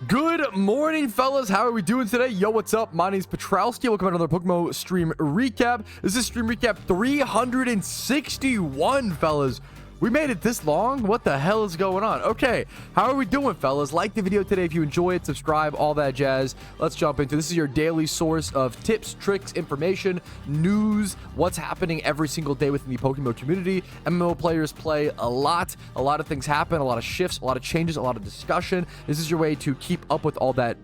Good morning, fellas. How are we doing today? Yo, what's up? My name is Patrouski. Welcome to another PokeMMO stream recap. This is stream recap 361, fellas. We made it this long? What the hell is going on? Okay, how are we doing, fellas? Like the video today if you enjoy it, subscribe, all that jazz. Let's jump into this. Is your daily source of tips, tricks, information, news, what's happening every single day within the PokeMMO community. MMO players play a lot of things happen, a lot of shifts, a lot of changes, a lot of discussion. This is your way to keep up with all that,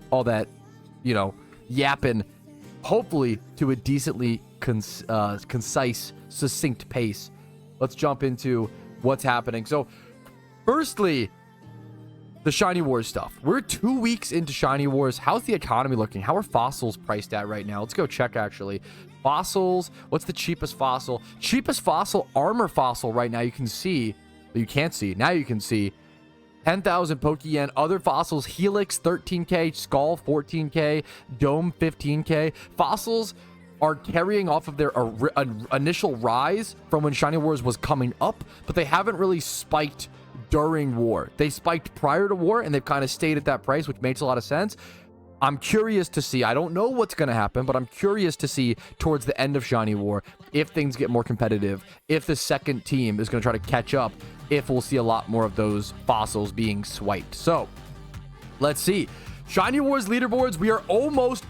you know, yapping, hopefully to a decently concise, succinct pace. Let's jump into what's happening. So firstly, the Shiny Wars stuff. We're 2 weeks into Shiny Wars. How's the economy looking? How are fossils priced at right now? Let's go check, actually. Fossils, what's the cheapest fossil? Cheapest fossil, armor fossil right now. You can see, you can't see, now you can see 10,000 Pokeyen. Other fossils, Helix 13k, Skull 14k, Dome 15k. Fossils are carrying off of their initial rise from when Shiny Wars was coming up, but they haven't really spiked during war. They spiked prior to war, and they've kind of stayed at that price, which makes a lot of sense. I'm curious to see. I don't know what's going to happen, but I'm curious to see towards the end of Shiny War if things get more competitive, if the second team is going to try to catch up, if we'll see a lot more of those fossils being swiped. So let's see. Shiny Wars leaderboards, we are almost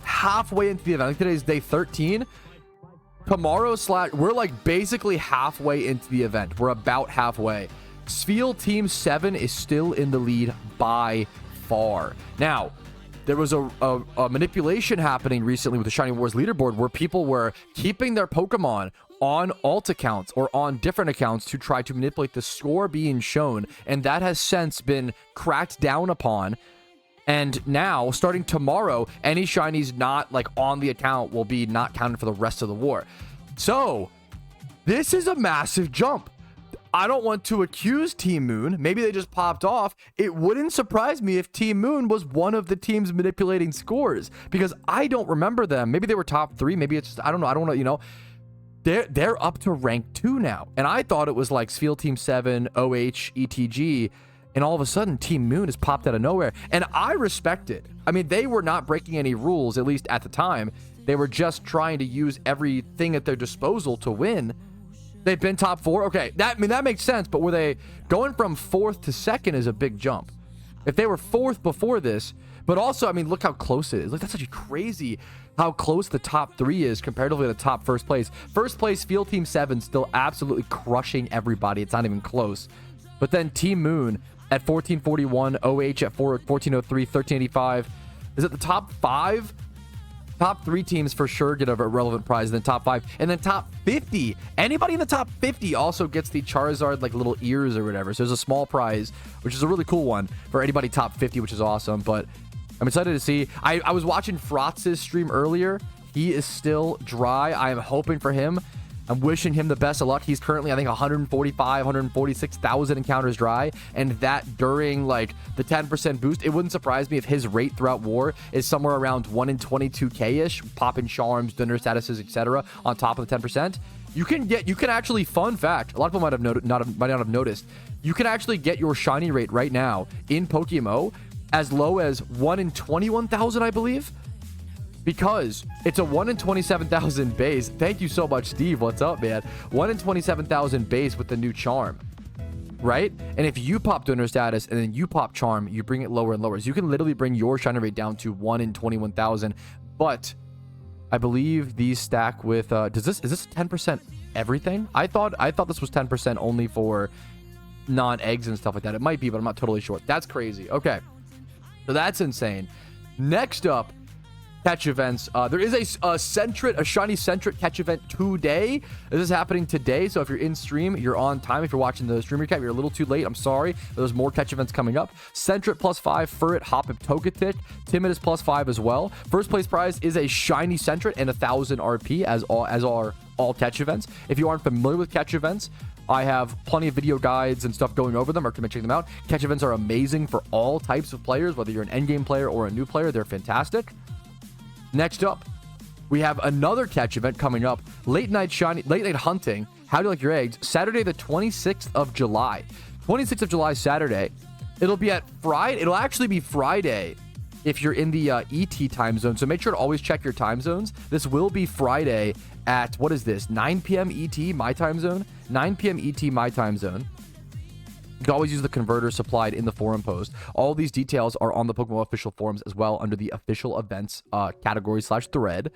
halfway into the event. I think today's day 13. Tomorrow we're like basically halfway into the event. We're about halfway. Spheal Team 7 is still in the lead by far. Now, there was a manipulation happening recently with the Shiny Wars leaderboard where people were keeping their Pokemon on alt accounts or on different accounts to try to manipulate the score being shown, and that has since been cracked down upon. And now, starting tomorrow, any shinies not like on the account will be not counted for the rest of the war. So this is a massive jump. I don't want to accuse Team Moon. Maybe they just popped off. It wouldn't surprise me if Team Moon was one of the teams manipulating scores, because I don't remember them. Maybe they were top 3. Maybe it's just, I don't know. You know, they're up to rank 2 now. And I thought it was like Spheal Team 7, OH, ETG. And all of a sudden, Team Moon has popped out of nowhere. And I respect it. I mean, they were not breaking any rules, at least at the time. They were just trying to use everything at their disposal to win. They've been top 4. Okay, that makes sense. But were they going from 4th to 2nd is a big jump. If they were 4th before this, but also, I mean, look how close it is. Look, that's such a crazy how close the top 3 is comparatively to the top first place. First place, Spheal Team 7 still absolutely crushing everybody. It's not even close. But then Team Moon at 1441, OH at 1403, 1385. Is it the top 5? Top 3 teams for sure get a relevant prize, and then top 5, and then top 50. Anybody in the top 50 also gets the Charizard like little ears or whatever. So there's a small prize, which is a really cool one for anybody top 50, which is awesome. But I'm excited to see. I was watching Frotz's stream earlier. He is still dry. I am hoping for him. I'm wishing him the best of luck. He's currently, I think, 146,000 encounters dry, and that during like the 10% boost. It wouldn't surprise me if his rate throughout war is somewhere around 1 in 22k-ish, popping charms, dinner statuses, etc. on top of the 10%. You can actually, fun fact, a lot of people might not have noticed, you can actually get your shiny rate right now in PokeMMO as low as 1 in 21,000, I believe. Because it's a 1 in 27,000 base. Thank you so much, Steve. What's up, man? 1 in 27,000 base with the new charm, right? And if you pop donor status and then you pop charm, you bring it lower and lower. So you can literally bring your shiny rate down to 1 in 21,000. But I believe these stack with is this 10% everything? I thought this was 10% only for non-eggs and stuff like that. It might be, but I'm not totally sure. That's crazy. Okay, so that's insane. Next up, catch events. There is a Sentret, a shiny Sentret catch event today. This is happening today, so if you're in stream, you're on time. If you're watching the stream recap, you're a little too late. I'm sorry. There's more catch events coming up. Sentret +5, Furret, Hoppip, Togetic. Timid is +5 as well. First place prize is a shiny Sentret and 1,000 RP, as are all catch events. If you aren't familiar with catch events, I have plenty of video guides and stuff going over them. Recommend checking them out. Catch events are amazing for all types of players, whether you're an endgame player or a new player. They're fantastic. Next up, we have another catch event coming up. Late night hunting. How do you like your eggs? Saturday, the 26th of July. 26th of July, Saturday. It'll be at Friday. It'll actually be Friday if you're in the ET time zone. So make sure to always check your time zones. This will be Friday at, what is this, 9 p.m. ET, my time zone? 9 p.m. ET, my time zone. You can always use the converter supplied in the forum post. All these details are on the PokeMMO official forums as well under the official events category / thread.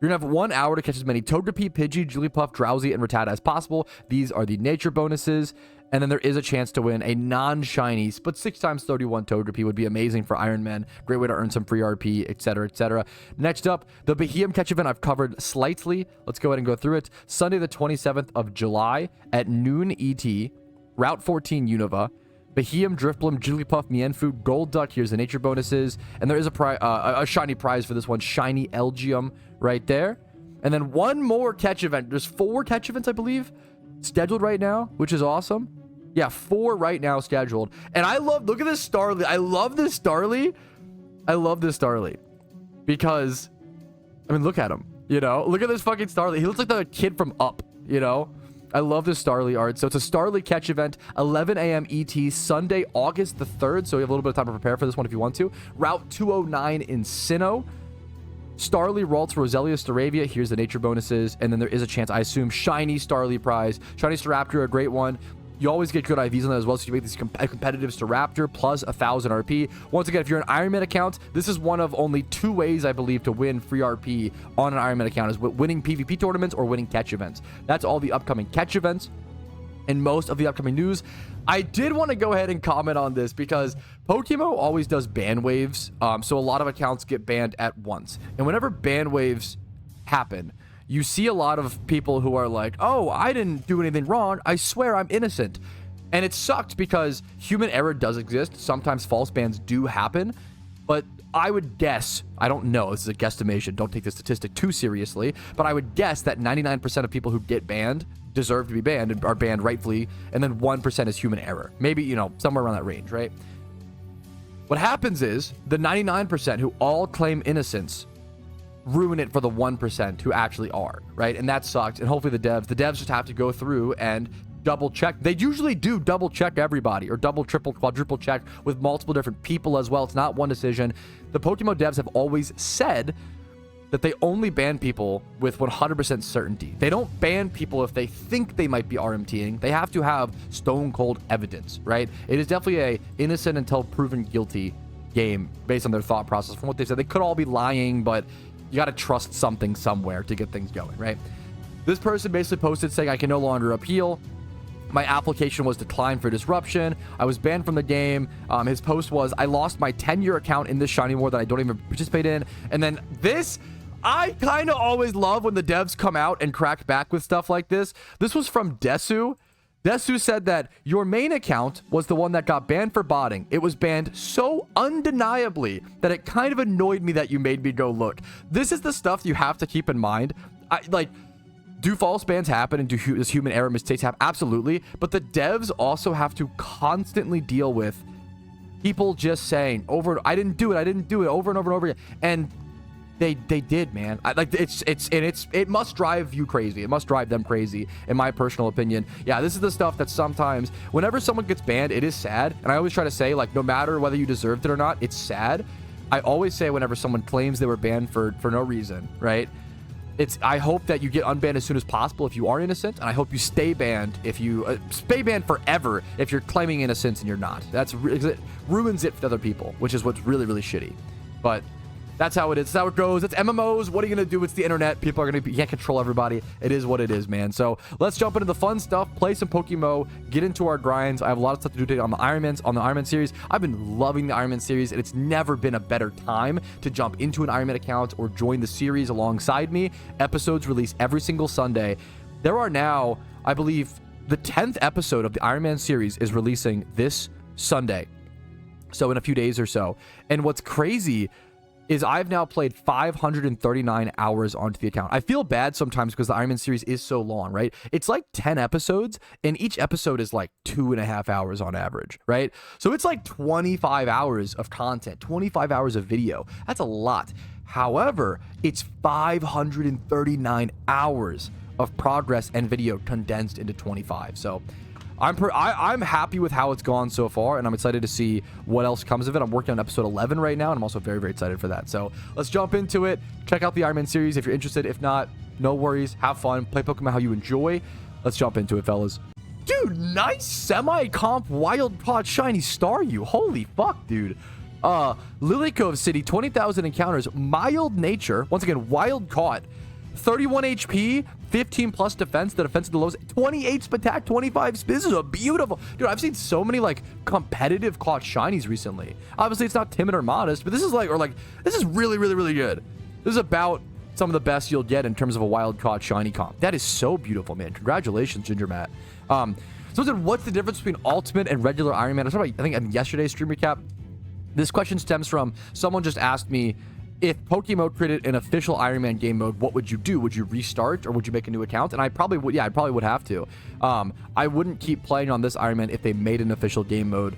You're going to have 1 hour to catch as many Togepi, Pidgey, Jigglypuff, Drowsy, and Rattata as possible. These are the nature bonuses. And then there is a chance to win a non-shiny, but 6x31 Togepi would be amazing for Iron Man. Great way to earn some free RP, etc., etc. Next up, the Beheeyem catch event I've covered slightly. Let's go ahead and go through it. Sunday the 27th of July at noon ET, Route 14 Unova. Beheeyem, Drifblim, Jigglypuff, Mienfoo, Gold Duck. Here's the nature bonuses. And there is a shiny prize for this one. Shiny Elgium right there. And then one more catch event. There's 4 catch events, I believe, scheduled right now, which is awesome. Yeah, 4 right now scheduled. And I love, look at this Starly. I love this Starly. I love this Starly. Because, I mean, look at him. You know? Look at this fucking Starly. He looks like the kid from Up, you know? I love this Starly art. So it's a Starly catch event, 11 a.m. ET, Sunday, August the 3rd. So you have a little bit of time to prepare for this one if you want to. Route 209 in Sinnoh. Starly, Ralts, Roselia, Staravia. Here's the nature bonuses. And then there is a chance, I assume, shiny Starly prize. Shiny Staraptor, a great one. You always get good IVs on that as well, so you make these competitive Staraptor plus 1,000 RP. Once again, if you're an Ironman account, this is one of only 2 ways, I believe, to win free RP on an Ironman account, is winning PvP tournaments or winning catch events. That's all the upcoming catch events and most of the upcoming news. I did want to go ahead and comment on this because PokeMMO always does ban waves, so a lot of accounts get banned at once. And whenever ban waves happen, you see a lot of people who are like, oh, I didn't do anything wrong. I swear I'm innocent. And it sucked because human error does exist. Sometimes false bans do happen. But I would guess, I don't know, this is a guesstimation. Don't take the statistic too seriously. But I would guess that 99% of people who get banned deserve to be banned and are banned rightfully. And then 1% is human error. Maybe, you know, somewhere around that range, right? What happens is the 99% who all claim innocence ruin it for the 1% who actually are, right? And that sucks. And hopefully the devs just have to go through and double check. They usually do double check everybody, or double, triple, quadruple check with multiple different people as well. It's not one decision. The PokeMMO devs have always said that they only ban people with 100% certainty. They don't ban people if they think they might be RMTing. They have to have stone cold evidence, right? It is definitely a innocent until proven guilty game based on their thought process. From what they said, they could all be lying, but you got to trust something somewhere to get things going, right? This person basically posted saying, I can no longer appeal. My application was declined for disruption. I was banned from the game. His post was, I lost my 10-year account in this Shiny War that I don't even participate in. And then this, I kind of always love when the devs come out and crack back with stuff like this. This was from Desu. Desu said that your main account was the one that got banned for botting. It was banned so undeniably that it kind of annoyed me that you made me go look. This is the stuff you have to keep in mind. Do false bans happen and does human error mistakes happen? Absolutely. But the devs also have to constantly deal with people just saying I didn't do it over and over and over again. And they did, man. It must drive you crazy. It must drive them crazy, in my personal opinion. Yeah, this is the stuff that sometimes, whenever someone gets banned, it is sad. And I always try to say, like, no matter whether you deserved it or not, it's sad. I always say whenever someone claims they were banned for no reason, right? I hope that you get unbanned as soon as possible if you are innocent, and I hope you stay banned if you stay banned forever if you're claiming innocence and you're not. It ruins it for other people, which is what's really, really shitty. But that's how it is. That's how it goes. It's MMOs. What are you going to do? It's the internet. People are going to you can't control everybody. It is what it is, man. So let's jump into the fun stuff, play some PokeMMO, get into our grinds. I have a lot of stuff to do today on the Iron Man series. I've been loving the Iron Man series, and it's never been a better time to jump into an Iron Man account or join the series alongside me. Episodes release every single Sunday. There are now, I believe, the 10th episode of the Iron Man series is releasing this Sunday. So in a few days or so. And what's crazy is I've now played 539 hours onto the account. I feel bad sometimes because the Iron Man series is so long, right? It's like 10 episodes, and each episode is like 2.5 hours on average, right? So it's like 25 hours of content, 25 hours of video. That's a lot. However, it's 539 hours of progress and video condensed into 25. So I'm happy with how it's gone so far, and I'm excited to see what else comes of it. I'm working on episode 11 right now, and I'm also very, very excited for that. So let's jump into it. Check out the Iron Man series if you're interested. If not, no worries. Have fun. Play Pokemon how you enjoy. Let's jump into it, fellas. Dude, nice semi-comp wild caught shiny Staryu. Holy fuck, dude. Lily Cove City, 20,000 encounters, mild nature. Once again, wild caught. 31 HP, 15 plus defense. The defense of the lows, 28 attack, 25 spin. This is a beautiful, dude. I've seen so many like competitive caught shinies recently. Obviously, it's not timid or modest, but this is like, this is really, really, really good. This is about some of the best you'll get in terms of a wild caught shiny comp. That is so beautiful, man. Congratulations, Ginger Matt. So then, what's the difference between Ultimate and regular Iron Man? I think in yesterday's stream recap. This question stems from someone just asked me, if PokeMMO created an official Iron Man game mode, what would you do? Would you restart or would you make a new account? And I probably would. Yeah, I probably would have to. I wouldn't keep playing on this Iron Man if they made an official game mode.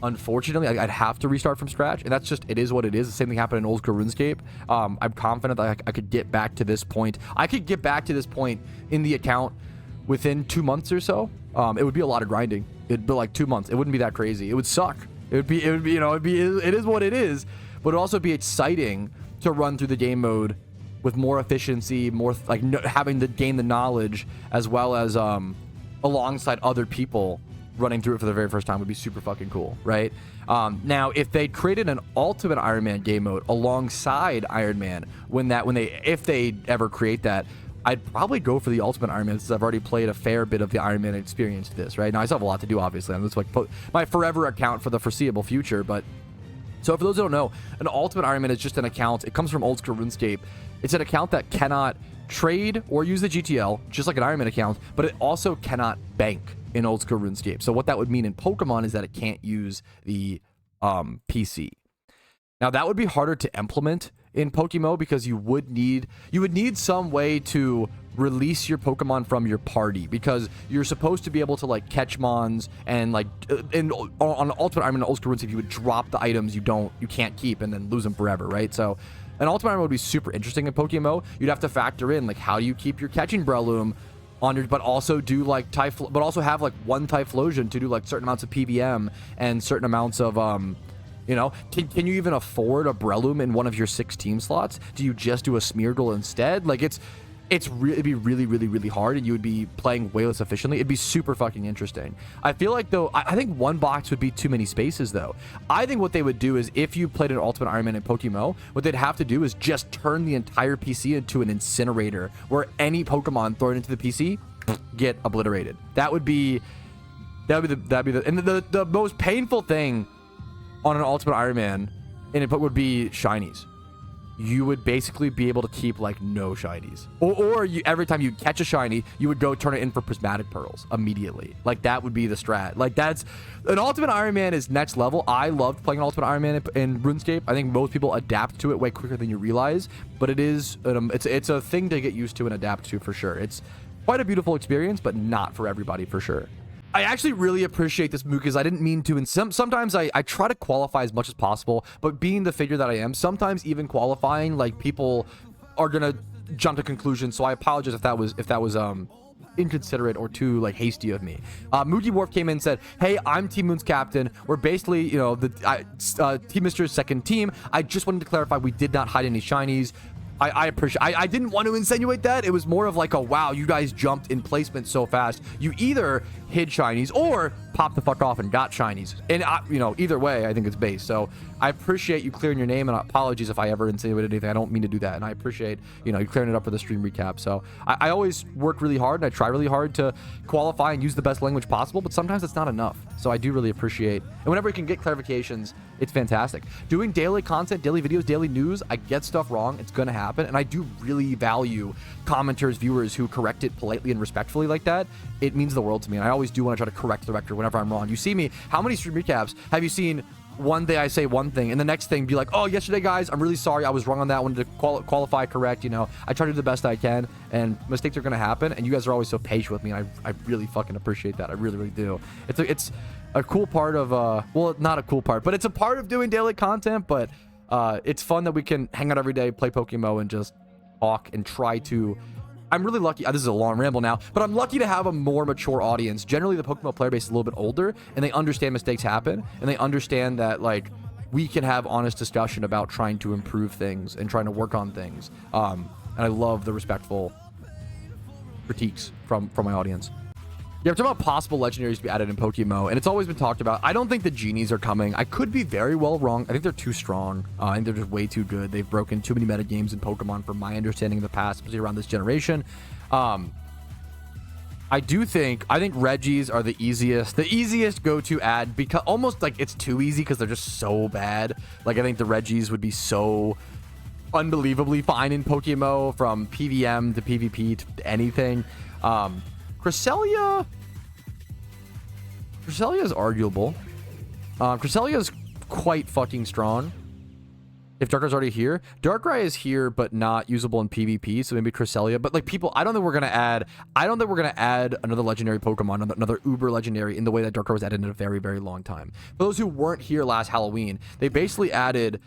Unfortunately, I'd have to restart from scratch, and that's just, it is what it is. The same thing happened in old school RuneScape. I'm confident that I could get back to this point. I could get back to this point in the account within 2 months or so. It would be a lot of grinding. It'd be like 2 months. It wouldn't be that crazy. It would suck. It is what it is. But it'd also be exciting to run through the game mode with more efficiency, more like having to gain the knowledge, as well as alongside other people running through it for the very first time would be super fucking cool, right? Now, if they created an Ultimate Iron Man game mode alongside Iron Man, if they ever create that, I'd probably go for the Ultimate Iron Man, since I've already played a fair bit of the Iron Man experience to this, right? Now, I still have a lot to do, obviously. It's like my forever account for the foreseeable future, but... So for those who don't know, an Ultimate Iron Man is just an account. It comes from old school RuneScape. It's an account that cannot trade or use the GTL, just like an Iron Man account, but it also cannot bank in old school RuneScape. So what that would mean in Pokemon is that it can't use the PC. Now that would be harder to implement in PokeMMO because you would need some way to release your Pokemon from your party, because you're supposed to be able to like catch mons and like on Ultimate Iron Man old school RuneScape, you would drop the items you can't keep and then lose them forever, right? So an Ultimate Iron Man would be super interesting in PokeMMO. You'd have to factor in like, how do you keep your catching Breloom on your, but also do like but also have like one Typhlosion to do like certain amounts of PVM and certain amounts of you know, can you even afford a Breloom in one of your 6 team slots? Do you just do a Smeargle instead? Like it'd be really, really, really hard, and you would be playing way less efficiently. It'd be super fucking interesting. I feel like, though, I think one box would be too many spaces, though. I think what they would do is, if you played an Ultimate Iron Man in PokeMMO, what they'd have to do is just turn the entire PC into an incinerator, where any Pokemon thrown into the PC get obliterated. That'd be the most painful thing on an Ultimate Iron Man in it would be shinies. You would basically be able to keep like no shinies, or you, every time you catch a shiny, you would go turn it in for prismatic pearls immediately. Like that would be the strat. Like that's an Ultimate Iron Man is next level. I loved playing an Ultimate Iron Man in RuneScape. I think most people adapt to it way quicker than you realize, but it is it's a thing to get used to and adapt to for sure. It's quite a beautiful experience, but not for everybody for sure. I actually really appreciate this move, because I didn't mean to, and sometimes I try to qualify as much as possible, but being the figure that I am, sometimes even qualifying, like, people are gonna jump to conclusions, so I apologize if that was inconsiderate or too like hasty of me. Moogie Wharf came in and said, "Hey, I'm Team Moon's captain. We're basically, you know, Team Mister's second team. I just wanted to clarify, we did not hide any shinies." I appreciate. I didn't want to insinuate that. It was more of like a, wow, you guys jumped in placement so fast. You either hid shinies or popped the fuck off and got shinies. And you know, either way, I think it's base. So I appreciate you clearing your name, and apologies if I ever insinuated anything. I don't mean to do that, and I appreciate, you know, you clearing it up for the stream recap. So I always work really hard, and I try really hard to qualify and use the best language possible, but sometimes it's not enough. So I do really appreciate, and whenever you can get clarifications, it's fantastic. Doing daily content, daily videos, daily news, I get stuff wrong. It's gonna happen, and I do really value commenters, viewers who correct it politely and respectfully like that. It means the world to me, and I always do want to try to correct the director whenever I'm wrong. You see me, how many stream recaps have you seen? One day I say one thing, and the next thing be like, "Oh, yesterday, guys, I'm really sorry. I was wrong on that one." To qualify correct, you know, I try to do the best I can, and mistakes are going to happen, and you guys are always so patient with me, and I really fucking appreciate that. I really, really do. It's a cool part of, well, not a cool part, but it's a part of doing daily content, but it's fun that we can hang out every day, play PokeMMO, and just talk and try to I'm really lucky. This is a long ramble now, but I'm lucky to have a more mature audience. Generally, the PokeMMO player base is a little bit older, and they understand mistakes happen, and they understand that, like, we can have honest discussion about trying to improve things and trying to work on things. And I love the respectful critiques from my audience. Yeah, we're talking about possible legendaries to be added in PokeMMO, and it's always been talked about. I don't think the genies are coming. I could be very well wrong. I think they're too strong. I think they're just way too good. They've broken too many meta games in Pokemon from my understanding of the past, especially around this generation. I think Regis are the easiest go-to add, because almost like it's too easy because they're just so bad. Like, I think the Regis would be so unbelievably fine in PokeMMO, from PVM to PvP to anything. Cresselia is arguable. Cresselia is quite fucking strong. If Darkrai's already here, Darkrai is here, but not usable in PvP. So maybe Cresselia. But like, people, I don't think we're gonna add another legendary Pokemon, another Uber legendary, in the way that Darkrai was added in a very, very long time. For those who weren't here last Halloween, they basically added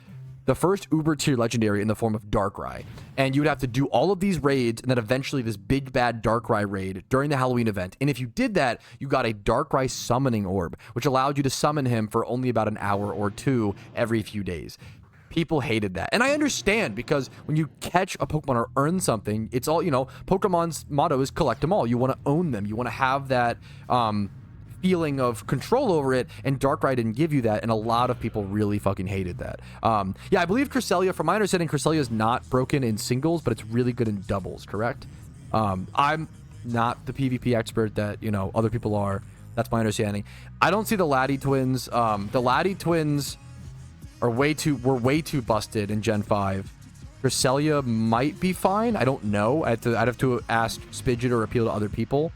the first Uber tier legendary in the form of Darkrai, and you would have to do all of these raids and then eventually this big bad Darkrai raid during the Halloween event. And if you did that, you got a Darkrai summoning orb, which allowed you to summon him for only about an hour or two every few days. People hated that, and I understand, because when you catch a Pokemon or earn something, it's all, you know, Pokemon's motto is collect them all. You want to own them, you want to have that feeling of control over it, and Darkrai didn't give you that, and a lot of people really fucking hated that. Yeah, I believe Cresselia, from my understanding, Cresselia is not broken in singles, but it's really good in doubles, correct? I'm not the PvP expert that, you know, other people are. That's my understanding. I don't see the Laddie twins. The Laddie twins were way too busted in Gen 5. Cresselia might be fine. I don't know. I'd have to ask Spidget or appeal to other people.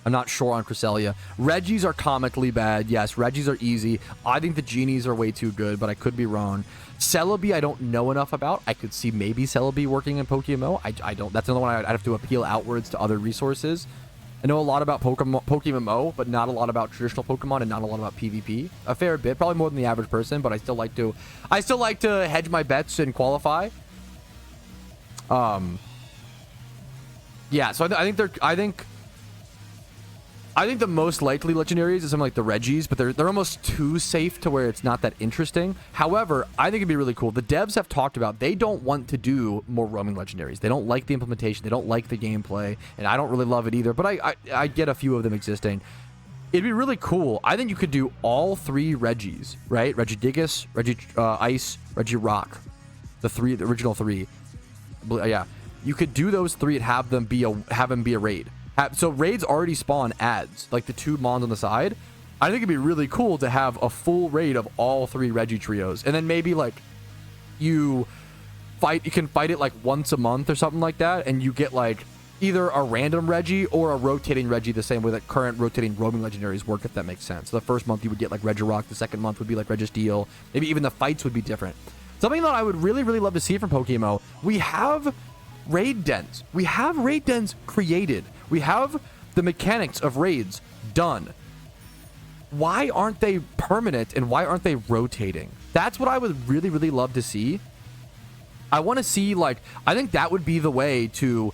I'm not sure on Cresselia. Regis are comically bad. Yes, Regis are easy. I think the genies are way too good, but I could be wrong. Celebi, I don't know enough about. I could see maybe Celebi working in PokeMMO. I don't. That's another one I'd have to appeal outwards to other resources. I know a lot about PokeMMO, but not a lot about traditional Pokemon, and not a lot about PvP. A fair bit, probably more than the average person, but I still like to hedge my bets and qualify. Yeah, so I think the most likely legendaries is something like the Regis, but they're almost too safe to where it's not that interesting. However, I think it'd be really cool. The devs have talked about they don't want to do more roaming legendaries. They don't like the implementation. They don't like the gameplay, and I don't really love it either, but I get a few of them existing. It'd be really cool. I think you could do all three Regis, right? Regigigas, Ice, Regirock. The original three. Yeah. You could do those three and have them be a raid. So raids already spawn ads, like the two Mons on the side. I think it'd be really cool to have a full raid of all three Regi trios, and then maybe like you can fight it like once a month or something like that, and you get like either a random Regi or a rotating Regi, the same way that current rotating roaming legendaries work, if that makes sense. So the first month you would get like Regirock, the second month would be like Registeel. Maybe even the fights would be different. Something that I would really, really love to see from PokeMMO, we have raid dens. We have raid dens created. We have the mechanics of raids done. Why aren't they permanent, and why aren't they rotating? That's what I would really, really love to see. I want to see, like, I think that would be the way to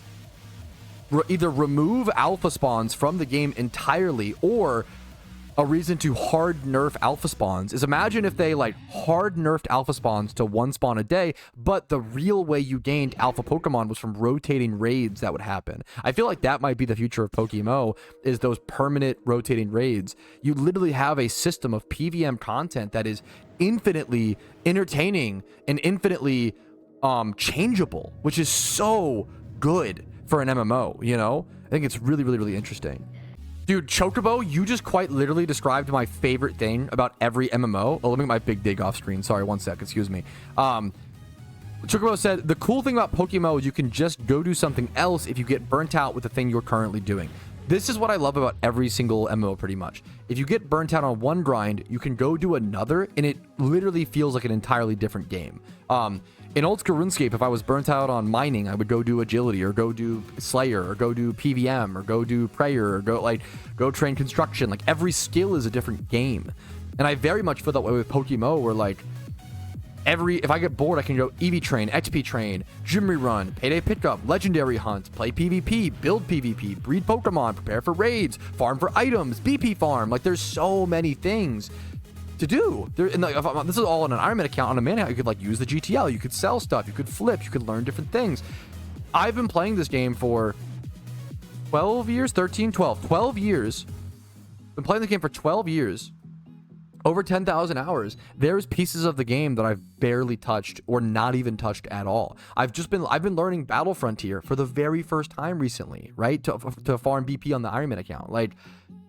either remove alpha spawns from the game entirely, or a reason to hard nerf alpha spawns is, imagine if they like hard nerfed alpha spawns to one spawn a day, but the real way you gained alpha Pokemon was from rotating raids that would happen. I feel like that might be the future of PokeMMO, is those permanent rotating raids. You literally have a system of PVM content that is infinitely entertaining and infinitely changeable, which is so good for an MMO, you know? I think it's really, really, really interesting. Dude, Chocobo, you just quite literally described my favorite thing about every MMO. Oh, let me get my big dig off screen. Sorry, one sec. Excuse me. Chocobo said, the cool thing about PokeMMO is you can just go do something else if you get burnt out with the thing you're currently doing. This is what I love about every single MMO, pretty much. If you get burnt out on one grind, you can go do another, and it literally feels like an entirely different game. In old school RuneScape, if I was burnt out on mining, I would go do agility, or go do Slayer, or go do PVM, or go do Prayer, or go train construction. Like, every skill is a different game. And I very much feel that way with PokeMMO, where like If I get bored, I can go EV Train, XP Train, Gym Rerun, Payday Pickup, Legendary Hunt, play PvP, build PvP, breed Pokemon, prepare for raids, farm for items, BP farm. Like, there's so many things to do. This is all on an Ironman account. On a man account, you could like use the GTL, you could sell stuff, you could flip, you could learn different things. I've been playing this game for 12 years, 12 years. Been playing the game for 12 years. Over 10,000 hours. There's pieces of the game that I've barely touched or not even touched at all. I've been learning Battle Frontier for the very first time recently, right? To farm BP on the Ironman account. Like,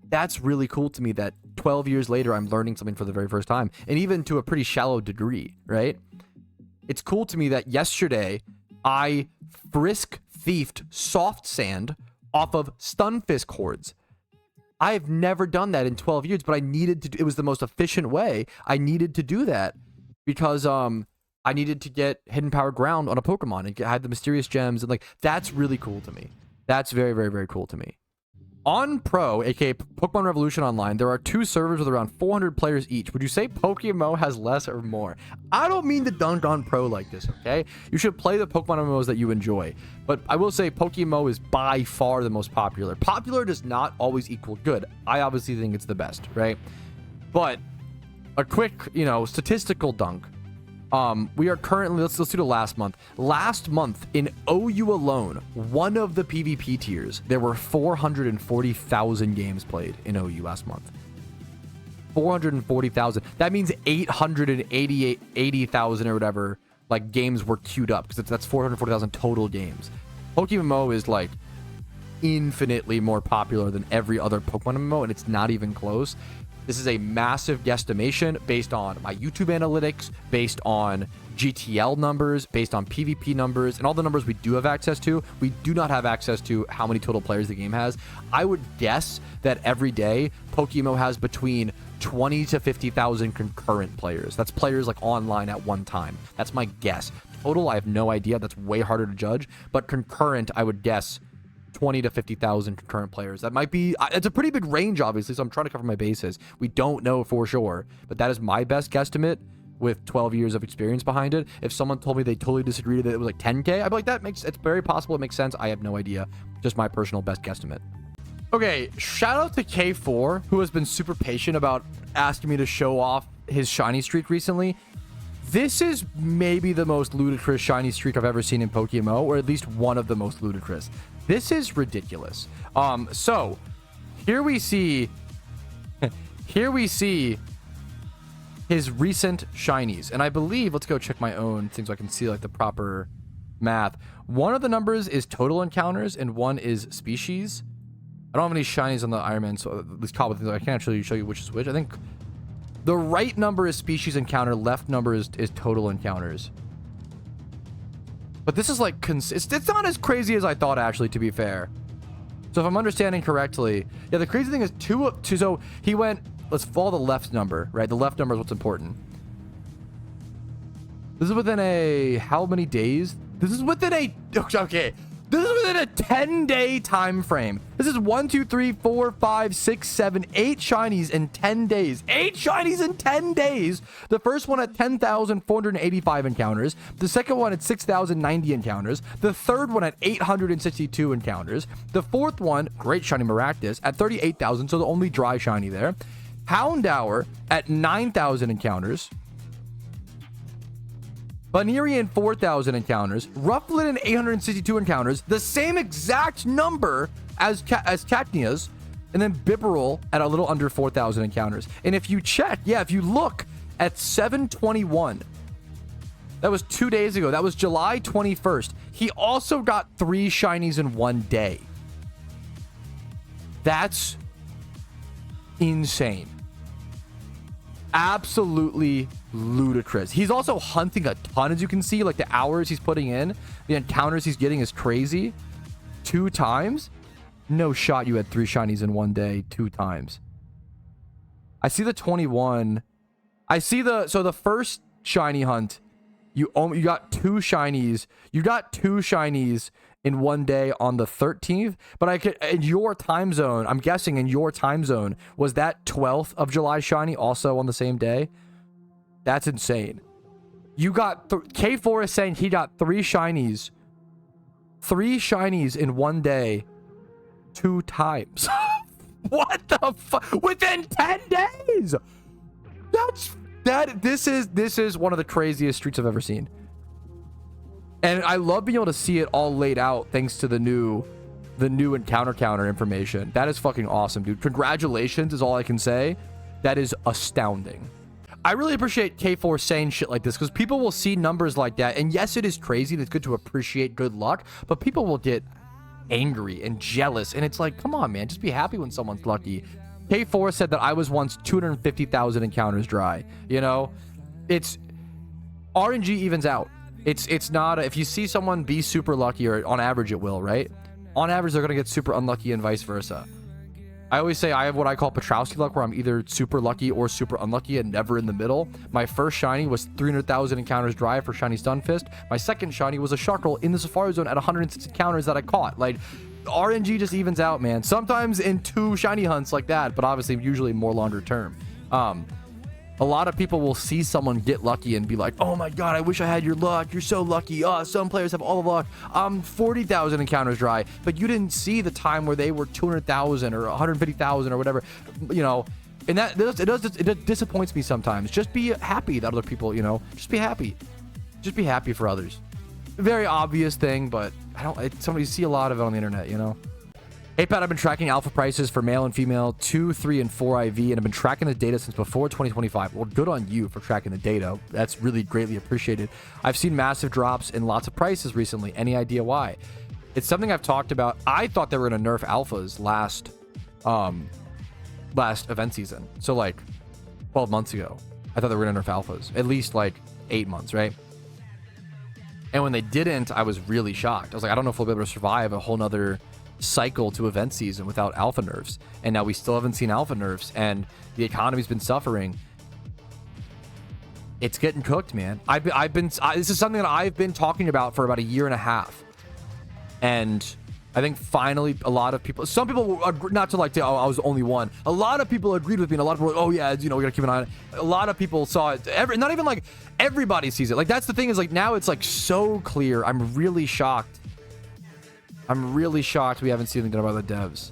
that's really cool to me that 12 years later I'm learning something for the very first time, and even to a pretty shallow degree, right? It's cool to me that yesterday I frisk thiefed soft sand off of Stunfisk hordes. I've never done that in 12 years, but I needed to. It was the most efficient way. I needed to do that because I needed to get hidden power ground on a Pokemon and had the mysterious gems, and like, that's really cool to me. That's very, very, very cool to me. On Pro, aka Pokemon Revolution Online, there are 2 servers with around 400 players each. Would you say PokeMMO has less or more? I don't mean to dunk on Pro like this, okay? You should play the Pokemon MMOs that you enjoy. But I will say PokeMMO is by far the most popular. Popular does not always equal good. I obviously think it's the best, right? But a quick, statistical dunk. We are currently, let's do the last month. Last month in OU alone, one of the PvP tiers, there were 440,000 games played in OU last month. 440,000. That means 80,000 or whatever, like, games were queued up, because that's 440,000 total games. PokeMMO is like infinitely more popular than every other Pokemon MMO, and it's not even close. This is a massive guesstimation based on my YouTube analytics, based on GTL numbers, based on PvP numbers, and all the numbers we do have access to. We do not have access to how many total players the game has. I would guess that every day, PokeMMO has between 20 to 50,000 concurrent players. That's players like online at one time. That's my guess. Total, I have no idea. That's way harder to judge. But concurrent, I would guess 20 to 50,000 concurrent players. That might be, it's a pretty big range, obviously, so I'm trying to cover my bases. We don't know for sure, but that is my best guesstimate with 12 years of experience behind it. If someone told me they totally disagreed that it was like 10K, I'd be like, it's very possible, it makes sense. I have no idea. Just my personal best guesstimate. Okay, shout out to K4, who has been super patient about asking me to show off his shiny streak recently. This is maybe the most ludicrous shiny streak I've ever seen in PokeMMO, or at least one of the most ludicrous. This is ridiculous. So here we see his recent shinies, and I believe, let's go check my own things so I can see like the proper math. One of the numbers is total encounters and one is species. I don't have any shinies on the Ironman, so at least cobble things. I can't actually show you which is which. I think the right number is species encounter, left number is total encounters. But this is like, it's not as crazy as I thought, actually, to be fair. So if I'm understanding correctly, yeah, the crazy thing is so he went, let's follow the left number, right? The left number is what's important. This is within how many days? This is within okay. This is within a 10-day time frame. This is 1, 2, 3, 4, 5, 6, 7, 8 shinies in 10 days. 8 shinies in 10 days. The first one at 10,485 encounters. The second one at 6,090 encounters. The third one at 862 encounters. The fourth one, great shiny Maractus, at 38,000, so the only dry shiny there. Houndour at 9,000 encounters. Banerian 4,000 encounters, Rufflet 862 encounters, the same exact number as Cacnea's, and then Bibarel at a little under 4,000 encounters. And if you check, if you look at 7/21, that was 2 days ago. That was July 21st. He also got 3 shinies in one day. That's insane. Absolutely ludicrous. He's also hunting a ton, as you can see. Like, the hours he's putting in, the encounters he's getting is crazy. 2 times? No shot you had 3 shinies in one day 2 times. I see the 21. I see so the first shiny hunt, you got 2 shinies. You got 2 shinies in one day on the 13th, but I could, in your time zone, I'm guessing in your time zone, was that 12th of July shiny also on the same day? That's insane. You got K4 is saying he got 3 shinies. 3 shinies in one day 2 times. What the fuck? Within 10 days. This is one of the craziest streaks I've ever seen. And I love being able to see it all laid out thanks to the new encounter counter information. That is fucking awesome, dude. Congratulations is all I can say. That is astounding. I really appreciate K4 saying shit like this because people will see numbers like that. And yes, it is crazy. And it's good to appreciate good luck, but people will get angry and jealous. And it's like, come on, man, just be happy when someone's lucky. K4 said that I was once 250,000 encounters dry. You know, it's RNG evens out. It's not if you see someone be super lucky, or on average it will, right? On average, they're going to get super unlucky and vice versa. I always say I have what I call Patrouski luck, where I'm either super lucky or super unlucky and never in the middle. My first shiny was 300,000 encounters dry for Shiny Stunfist. My second shiny was a Shuckle in the Safari Zone at 106 encounters that I caught. Like, RNG just evens out, man. Sometimes in 2 shiny hunts like that, but obviously usually more longer term. A lot of people will see someone get lucky and be like, oh my god, I wish I had your luck. You're so lucky. Oh, some players have all the luck. 40,000 encounters dry. But you didn't see the time where they were 200,000 or 150,000 or whatever, you know. And it disappoints me sometimes. Just be happy that other people, you know, just be happy. Just be happy for others. Very obvious thing, but somebody see a lot of it on the internet, you know. Hey Pat, I've been tracking alpha prices for male and female 2, 3, and 4 IV, and I've been tracking the data since before 2025. Well, good on you for tracking the data. That's really greatly appreciated. I've seen massive drops in lots of prices recently. Any idea why? It's something I've talked about. I thought they were going to nerf alphas last event season. So like 12 months ago, I thought they were going to nerf alphas. At least like 8 months, right? And when they didn't, I was really shocked. I was like, I don't know if we'll be able to survive a whole nother cycle to event season without alpha nerfs. And now we still haven't seen alpha nerfs, and the economy's been suffering. It's getting cooked, man. This is something that I've been talking about for about a year and a half, and I think finally a lot of people, some people, not to like say, oh, I was the only one. A lot of people agreed with me, and a lot of people were like, oh yeah, you know, we gotta keep an eye on it. A lot of people saw it. Not even like everybody sees it. Like, that's the thing, is like now it's like so clear. I'm really shocked. We haven't seen anything about the devs.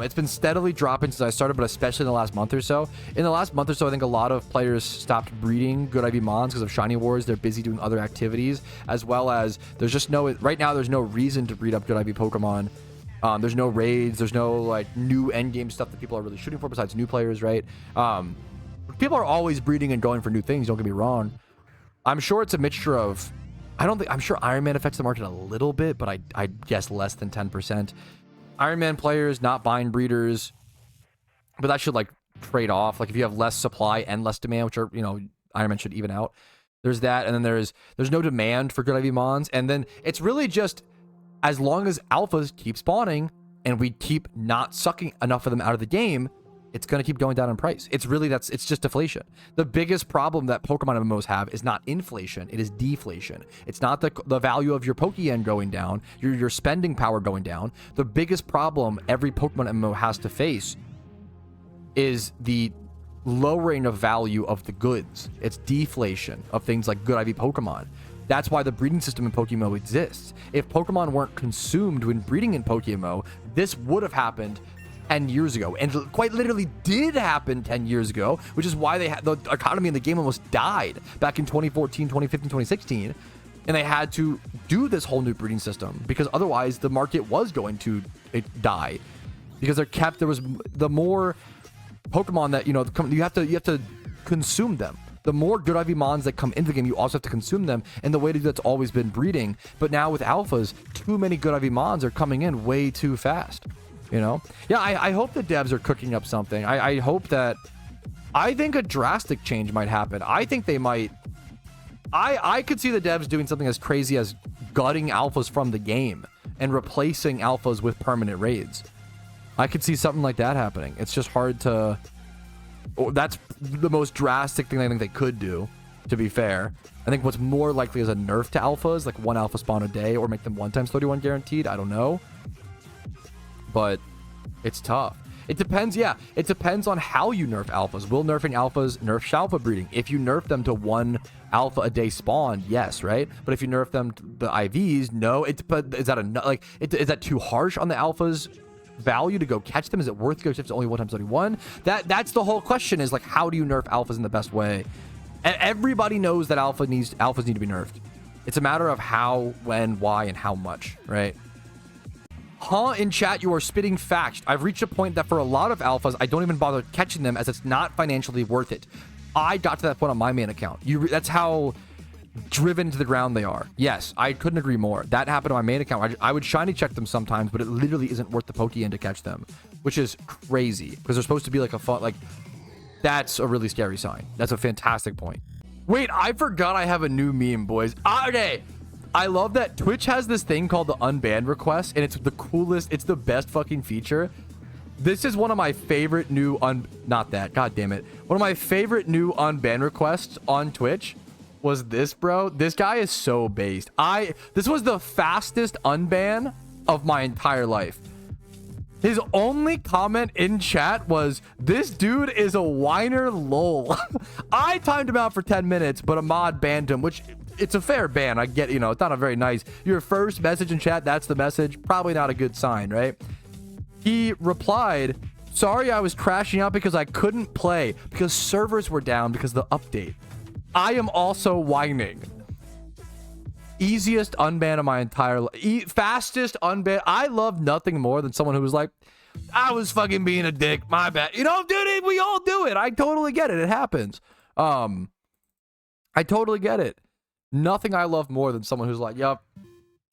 It's been steadily dropping since I started, but especially in the last month or so. In the last month or so, I think a lot of players stopped breeding good IV Mons because of Shiny Wars. They're busy doing other activities, as well as there's just right now there's no reason to breed up good IV Pokemon. There's no raids, there's no like new endgame stuff that people are really shooting for besides new players, right? People are always breeding and going for new things, don't get me wrong. I'm sure it's a mixture of, I'm sure Iron Man affects the market a little bit, but I guess less than 10%. Iron Man players not buying breeders, but that should like trade off. Like if you have less supply and less demand, which are, you know, Iron Man should even out. There's that, and then there's no demand for good IV Mons, and then it's really just as long as alphas keep spawning and we keep not sucking enough of them out of the game, it's going to keep going down in price. It's really, it's just deflation. The biggest problem that Pokemon MMOs have is not inflation, it is deflation. It's not the value of your Pokeyen going down, your spending power going down. The biggest problem every Pokemon MMO has to face is the lowering of value of the goods. It's deflation of things like good IV Pokemon. That's why the breeding system in PokeMMO exists. If Pokemon weren't consumed when breeding in PokeMMO, this would have happened 10 years ago, and quite literally did happen 10 years ago, which is why the economy in the game almost died back in 2014, 2015, 2016, and they had to do this whole new breeding system because otherwise the market was going to die, because there was the more Pokemon that, you know, you have to consume them. The more good IV Mons that come into the game, you also have to consume them, and the way to do that's always been breeding. But now with alphas, too many good IV Mons are coming in way too fast. You know? Yeah, I hope the devs are cooking up something. I hope that... I think a drastic change might happen. I think they might... I could see the devs doing something as crazy as gutting alphas from the game and replacing alphas with permanent raids. I could see something like that happening. It's just hard to... That's the most drastic thing I think they could do, to be fair. I think what's more likely is a nerf to alphas, like 1 alpha spawn a day, or make them 1 times 31 guaranteed. I don't know. But it's tough. It depends, yeah. It depends on how you nerf alphas. Will nerfing alphas nerf Shalpa breeding? If you nerf them to 1 alpha a day spawn, yes, right? But if you nerf them to the IVs, no. But is that is that too harsh on the alphas value to go catch them? Is it worth to go catch only 1x31? That's the whole question, is like, how do you nerf alphas in the best way? And everybody knows that alphas need to be nerfed. It's a matter of how, when, why, and how much, right? In chat, you are spitting facts. I've reached a point that for a lot of alphas, I don't even bother catching them, as it's not financially worth it. I got to that point on my main account. That's how driven to the ground they are. Yes, I couldn't agree more. That happened on my main account. I would shiny check them sometimes, but it literally isn't worth the Pokeyen to catch them, which is crazy, because they're supposed to be like a fun, like, that's a really scary sign. That's a fantastic point. Wait, I forgot I have a new meme, boys. Okay. I love that Twitch has this thing called the unban request, and it's the coolest, it's the best fucking feature. This is one of my favorite new not that, god damn it. One of my favorite new unban requests on Twitch was this, bro. This guy is so based. This was the fastest unban of my entire life. His only comment in chat was, "This dude is a whiner, lol." I timed him out for 10 minutes, but a mod banned him, which, it's a fair ban. I get, it's not a very nice. Your first message in chat, that's the message. Probably not a good sign, right? He replied, "Sorry, I was crashing out because I couldn't play because servers were down because of the update. I am also whining." Easiest unban of my entire life. Fastest unban. I love nothing more than someone who was like, "I was fucking being a dick. My bad." Dude, we all do it. I totally get it. It happens. I totally get it. Nothing I love more than someone who's like, "Yup,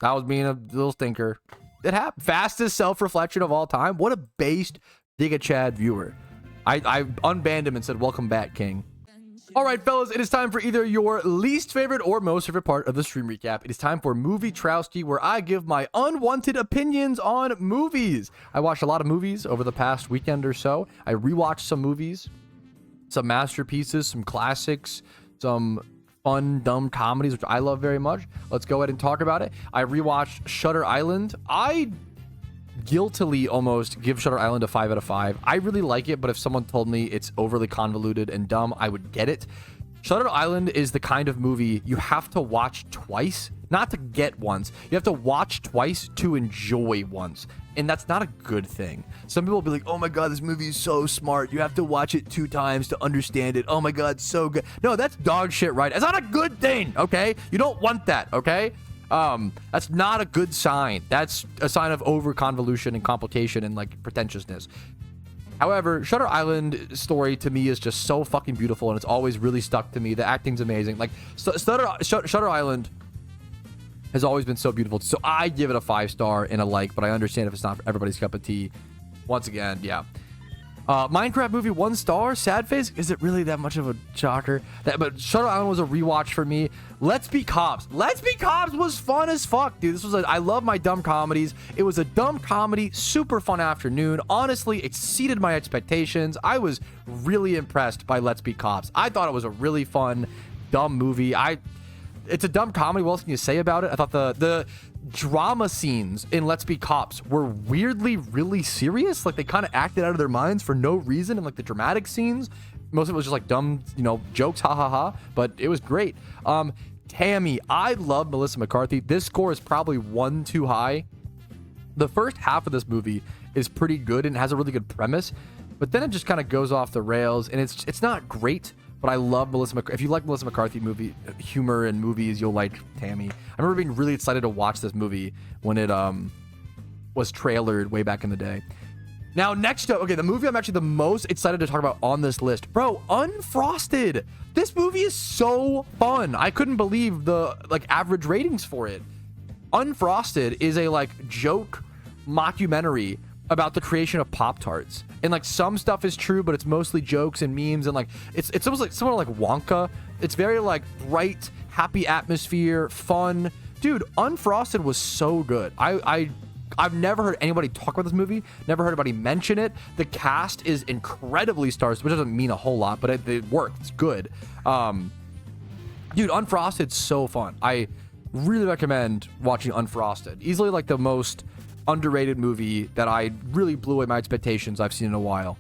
I was being a little stinker." It happened. Fastest self-reflection of all time. What a based Giga Chad viewer. I unbanned him and said, "Welcome back, King." All right, fellas, it is time for either your least favorite or most favorite part of the stream recap. It is time for MOVIETROUSKI, where I give my unwanted opinions on movies. I watched a lot of movies over the past weekend or so. I rewatched some movies, some masterpieces, some classics, some fun, dumb comedies, which I love very much. Let's go ahead and talk about it. I rewatched Shutter Island. I guiltily almost give Shutter Island a 5 out of 5. I really like it, but if someone told me it's overly convoluted and dumb, I would get it. Shutter Island is the kind of movie you have to watch twice, not to get once. You have to watch twice to enjoy once, and that's not a good thing. Some people will be like, "Oh my god, this movie is so smart. You have to watch it 2 times to understand it. Oh my god, so good." No, that's dog shit, right? It's not a good thing, okay? You don't want that, okay? That's not a good sign. That's a sign of over convolution and complication and like pretentiousness. However, Shutter Island story to me is just so fucking beautiful, and it's always really stuck to me. The acting's amazing. Like Shutter Island has always been so beautiful. So I give it a 5-star and a like, but I understand if it's not for everybody's cup of tea. Once again, yeah. Minecraft movie 1 star. Sad face. Is it really that much of a shocker? But Shutter Island was a rewatch for me. Let's Be Cops. Let's Be Cops was fun as fuck, dude. I love my dumb comedies. It was a dumb comedy, super fun afternoon. Honestly, exceeded my expectations. I was really impressed by Let's Be Cops. I thought it was a really fun, dumb movie. It's a dumb comedy. What else can you say about it? I thought the drama scenes in Let's Be Cops were weirdly really serious. Like, they kind of acted out of their minds for no reason. And like the dramatic scenes, most of it was just like dumb, jokes, ha ha ha. But it was great. Tammy, I love Melissa McCarthy. This score is probably 1 too high. The first half of this movie is pretty good and has a really good premise, but then it just kind of goes off the rails, and it's not great. But I love Melissa McCarthy. If you like Melissa McCarthy movie humor and movies, you'll like Tammy. I remember being really excited to watch this movie when it was trailered way back in the day. Now, next up, okay, the movie I'm actually the most excited to talk about on this list. Bro, Unfrosted. This movie is so fun. I couldn't believe the average ratings for it. Unfrosted is a joke mockumentary about the creation of Pop-Tarts. And some stuff is true, but it's mostly jokes and memes, and it's almost like similar like Wonka. It's very bright, happy atmosphere, fun. Dude, Unfrosted was so good. I've never heard anybody talk about this movie, never heard anybody mention it. The cast is incredibly stars, which doesn't mean a whole lot, but it worked. It's good. Dude, Unfrosted's so fun. I really recommend watching Unfrosted. Easily the most underrated movie that I really blew away my expectations I've seen in a while.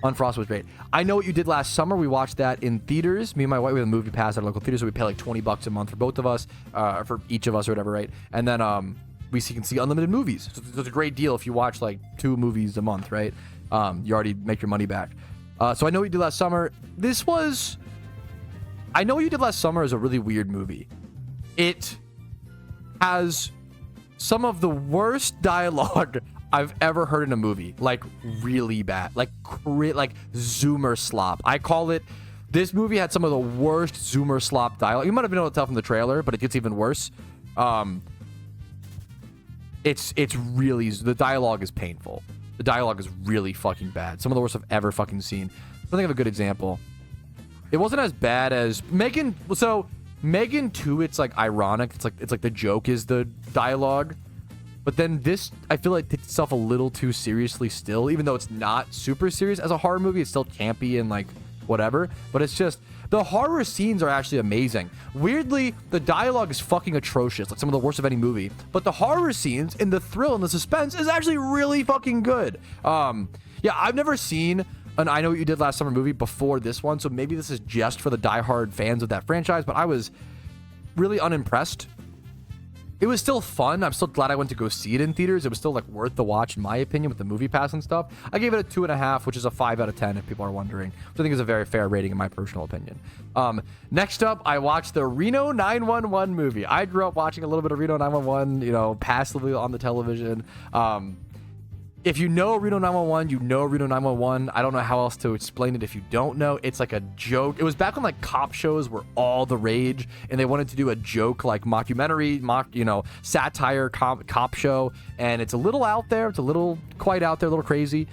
Unfrosted was great. I Know What You Did Last Summer. We watched that in theaters. Me and my wife, we have a movie pass at a local theater, so we pay like $20 a month for both of us, for each of us or whatever, right? And then we can see unlimited movies. So it's a great deal if you watch like 2 movies a month, right? You already make your money back. So I Know What You Did Last Summer. I Know What You Did Last Summer is a really weird movie. It has some of the worst dialogue I've ever heard in a movie. Like, really bad. Like Zoomer slop. I call it... This movie had some of the worst Zoomer slop dialogue. You might have been able to tell from the trailer, but it gets even worse. It's really... The dialogue is painful. The dialogue is really fucking bad. Some of the worst I've ever fucking seen. I think of a good example. It wasn't as bad as Megan. So Megan 2, it's like ironic. It's like the joke is the dialogue. But then this, I feel like, takes itself a little too seriously still, even though it's not super serious as a horror movie. It's still campy and like whatever. But it's just, the horror scenes are actually amazing. Weirdly, the dialogue is fucking atrocious, like some of the worst of any movie. But the horror scenes and the thrill and the suspense is actually really fucking good. Yeah, I've never seen an I Know What You Did Last Summer movie before this one, so maybe this is just for the diehard fans of that franchise, but I was really unimpressed. It was still fun. I'm still glad I went to go see it in theaters. It was still like worth the watch, in my opinion, with the movie pass and stuff. I gave it a 2.5, which is a 5 out of 10 if people are wondering, which I think is a very fair rating in my personal opinion. Next up, I watched the Reno 911 movie. I grew up watching a little bit of Reno 911, you know, passively on the television. If you know Reno 911, you know Reno 911. I don't know how else to explain it if you don't know. It's like a joke. It was back when like cop shows were all the rage, and they wanted to do a joke like mockumentary, satire cop show, and it's a little out there. It's a little quite out there, a little crazy,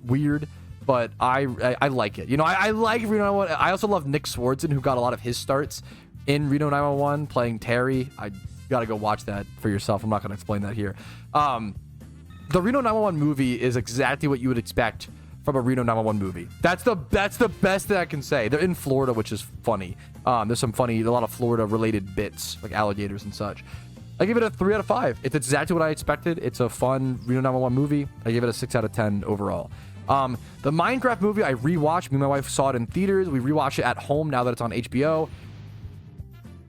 weird, but I like it. You know, I like Reno 911. I also love Nick Swardson, who got a lot of his starts in Reno 911 playing Terry. I gotta go watch that for yourself. I'm not gonna explain that here. The Reno 911 movie is exactly what you would expect from a Reno 911 movie. That's the best that I can say. They're in Florida, which is funny. There's a lot of Florida related bits, like alligators and such. I give it a 3 out of 5. It's exactly what I expected. It's a fun Reno 911 movie. I give it a 6 out of 10 overall. The Minecraft movie I rewatched. Me and my wife saw it in theaters. We rewatched it at home now that it's on HBO.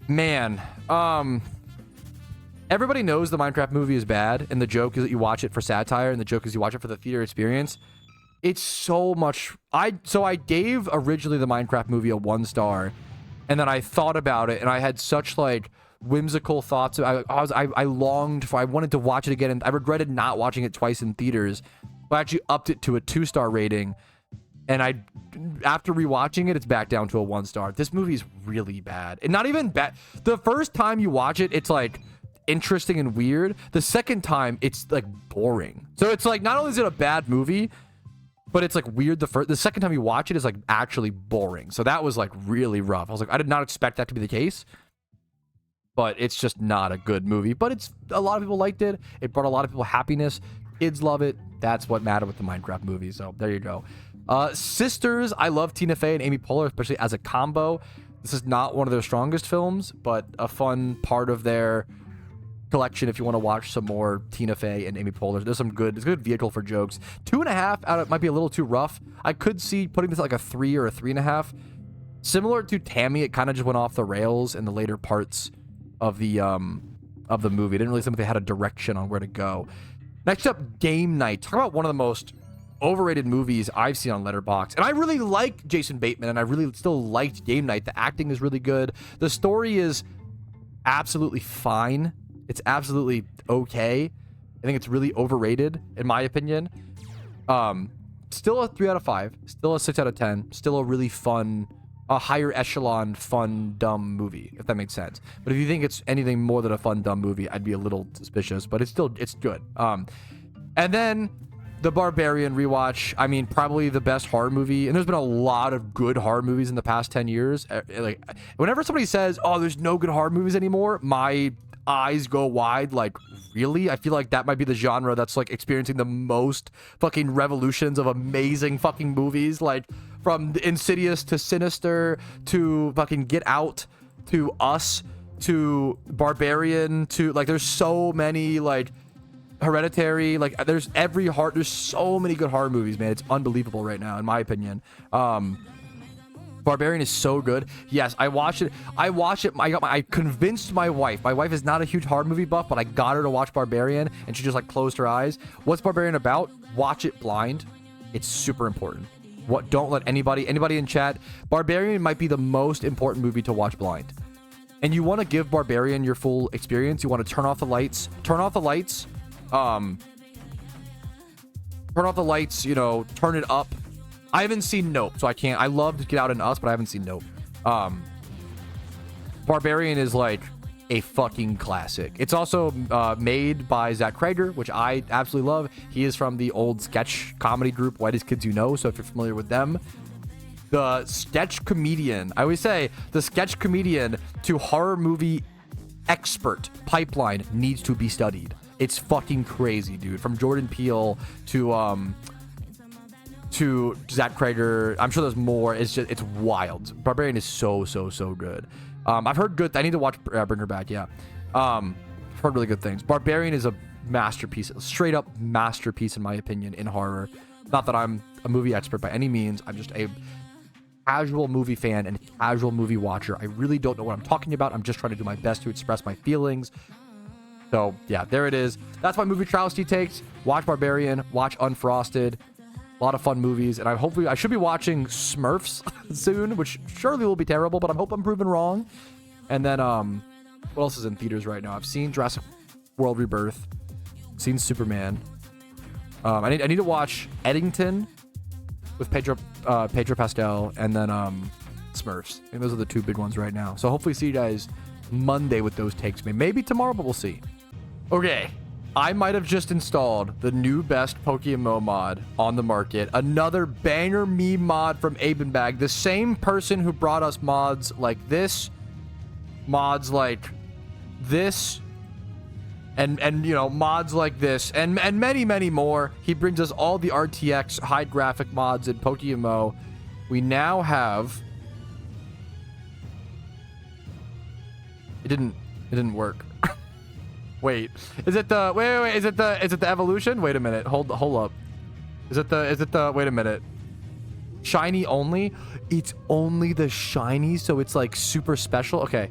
Man, everybody knows the Minecraft movie is bad, and the joke is that you watch it for satire, and the joke is you watch it for the theater experience. It's so much... So I gave originally the Minecraft movie a 1 star, and then I thought about it, and I had such, like, whimsical thoughts. I longed for... I wanted to watch it again, and I regretted not watching it twice in theaters. But I actually upped it to a 2-star rating, and after rewatching it, it's back down to a 1 star. This movie is really bad. And not even bad. The first time you watch it, it's, like... interesting and weird. The second time it's like boring. So it's like not only is it a bad movie, but it's like weird. The second time you watch it is like actually boring. So that was like really rough. I was like, I did not expect that to be the case, but it's just not a good movie. But it's a lot of people liked it. It brought a lot of people happiness. Kids love it. That's what mattered with the Minecraft movie. So there you go. Sisters, I love Tina Fey and Amy Poehler, especially as a combo. This is not one of their strongest films, but a fun part of their collection if you want to watch some more Tina Fey and Amy Poehler. There's some good, it's a good vehicle for jokes. 2.5 out of might be a little too rough. I could see putting this at like a 3 or a 3.5. Similar to Tammy, it kind of just went off the rails in the later parts of the movie. It didn't really seem like they had a direction on where to go. Next up, Game Night. Talk about one of the most overrated movies I've seen on Letterboxd. And I really like Jason Bateman, and I really still liked Game Night. The acting is really good. The story is absolutely fine. It's absolutely okay. I think it's really overrated, in my opinion. Still a 3 out of 5. Still a 6 out of 10. Still a really fun, a higher echelon, fun, dumb movie, if that makes sense. But if you think it's anything more than a fun, dumb movie, I'd be a little suspicious. But it's good. And then the Barbarian rewatch. I mean, probably the best horror movie. And there's been a lot of good horror movies in the past 10 years. Like, whenever somebody says, "Oh, there's no good horror movies anymore," my eyes go wide. Like, really? I feel like that might be the genre that's like experiencing the most fucking revolutions of amazing fucking movies, like from Insidious to Sinister to fucking Get Out to Us to Barbarian to, like, there's so many like Hereditary, like there's so many good horror movies, man. It's unbelievable right now, in my opinion. Barbarian is so good. Yes, I watched it. I convinced my wife. My wife is not a huge horror movie buff, but I got her to watch Barbarian, and she just like closed her eyes. What's Barbarian about? Watch it blind. It's super important. Don't let anybody in chat. Barbarian might be the most important movie to watch blind. And you want to give Barbarian your full experience. You want to turn off the lights. Turn off the lights. Turn off the lights, you know, turn it up. I haven't seen Nope, so I can't. I love to Get Out and Us, but I haven't seen Nope. Barbarian is like a fucking classic. It's also made by Zach Krager, which I absolutely love. He is from the old sketch comedy group Whitest Kids You Know, so if you're familiar with them. The sketch comedian, I always say, the sketch comedian to horror movie expert pipeline needs to be studied. It's fucking crazy, dude. From Jordan Peele to Zach Krager. I'm sure there's more. It's wild. Barbarian is so good. I've heard good. I need to watch Bring Her Back. Yeah. I've heard really good things. Barbarian is a masterpiece, a straight up masterpiece in my opinion in horror. Not that I'm a movie expert by any means. I'm just a casual movie fan and casual movie watcher. I really don't know what I'm talking about. I'm just trying to do my best to express my feelings. So yeah, there it is. That's my MOVIETROUSKI takes. Watch Barbarian. Watch Unfrosted. A lot of fun movies, and I should be watching Smurfs soon, which surely will be terrible, but I hope I'm proven wrong. And then what else is in theaters right now? I've seen Jurassic World Rebirth, seen Superman. I need to watch Eddington with Pedro Pascal, and then Smurfs. I think those are the two big ones right now. So hopefully see you guys Monday with those takes. Maybe tomorrow, but we'll see. Okay. I might have just installed the new best PokeMMO mod on the market. Another banger meme mod from Abenbag. The same person who brought us mods like this, mods like this, and you know, mods like this, and many more. He brings us all the RTX high graphic mods in PokeMMO. We now have... It didn't work. Wait, is it the wait? Is it the evolution? Wait a minute. Hold up. Is it the wait a minute. Shiny only? It's only the shiny, so it's like super special. Okay.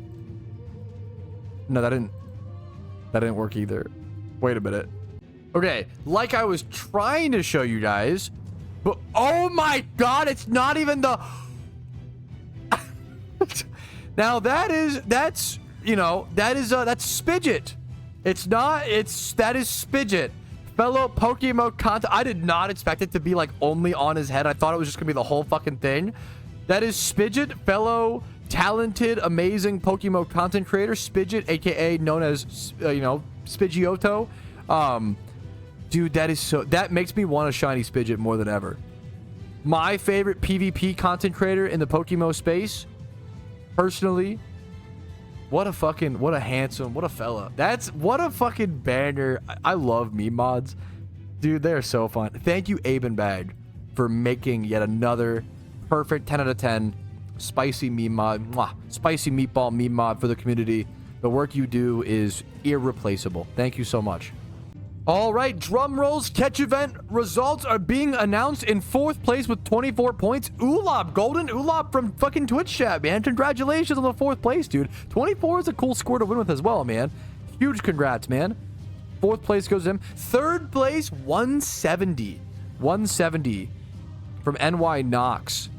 No, that didn't work either. Wait a minute. Okay, like I was trying to show you guys, but oh my god, it's not even the Now that's you know, that's Spidget. That is Spidget. Fellow PokeMMO content. I did not expect it to be like only on his head. I thought it was just gonna be the whole fucking thing. That is Spidget, fellow talented, amazing PokeMMO content creator. Spidget, aka known as you know, SPIDGEOTTO. Dude, that makes me want a shiny Spidget more than ever. My favorite PvP content creator in the PokeMMO space, personally. What a handsome, what a fella. What a fucking banger. I love meme mods. Dude, they're so fun. Thank you, Abenbag, for making yet another perfect 10 out of 10 spicy meme mod. Mwah. Spicy meatball meme mod for the community. The work you do is irreplaceable. Thank you so much. All right, drum rolls. Catch event results are being announced. In 4th place with 24 points. Ulop, Golden Ulop from fucking Twitch chat, man. Congratulations on the 4th place, dude. 24 is a cool score to win with as well, man. Huge congrats, man. 4th place goes to him. 3rd place, 170. 170 from NY Knox.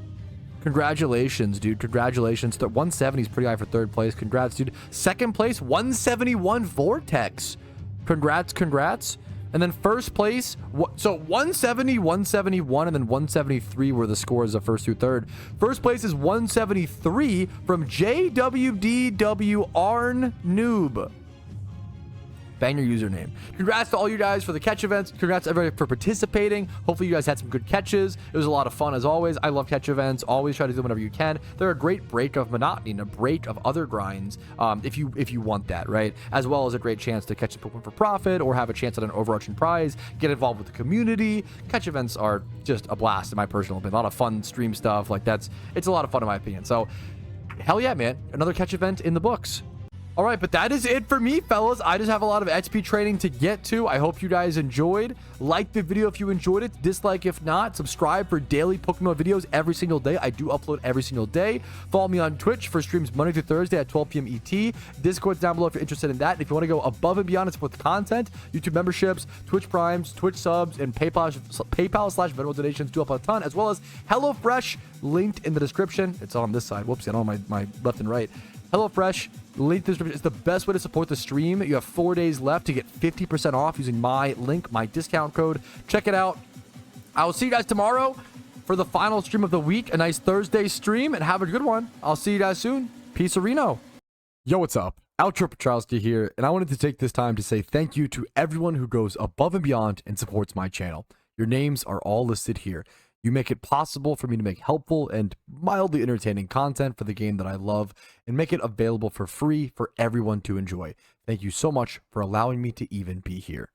Congratulations, dude. Congratulations. 170 is pretty high for 3rd place. Congrats, dude. 2nd place, 171 Vortex. Congrats. And then 1st place, so 170, 171, and then 173 were the scores of 1st through 3rd. 1st place is 173 from JWDW Arn Noob. Banger username. Congrats to all you guys for the catch events. Congrats to everybody for participating. Hopefully you guys had some good catches. It was a lot of fun as always. I love catch events. Always try to do them whenever you can. They're a great break of monotony and a break of other grinds, if you want that, right? As well as a great chance to catch a Pokemon for profit or have a chance at an overarching prize, get involved with the community. Catch events are just a blast in my personal opinion. A lot of fun stream stuff. Like it's a lot of fun in my opinion. So hell yeah, man. Another catch event in the books. All right, but that is it for me, fellas. I just have a lot of XP training to get to. I hope you guys enjoyed. Like the video if you enjoyed it. Dislike if not. Subscribe for daily Pokemon videos every single day. I do upload every single day. Follow me on Twitch for streams Monday through Thursday at 12 p.m. ET. Discord's down below if you're interested in that. If you want to go above and beyond and support the content, YouTube memberships, Twitch Primes, Twitch subs, and PayPal/Venmo donations do up a ton, as well as HelloFresh, linked in the description. It's on this side. Whoops, I don't know my left and right. HelloFresh, link in the description. It's the best way to support the stream. You have 4 days left to get 50% off using my link, my discount code. Check it out. I will see you guys tomorrow for the final stream of the week. A nice Thursday stream, and have a good one. I'll see you guys soon. Peace, Reno. Yo, what's up? Outro Patrouski here, and I wanted to take this time to say thank you to everyone who goes above and beyond and supports my channel. Your names are all listed here. You make it possible for me to make helpful and mildly entertaining content for the game that I love and make it available for free for everyone to enjoy. Thank you so much for allowing me to even be here.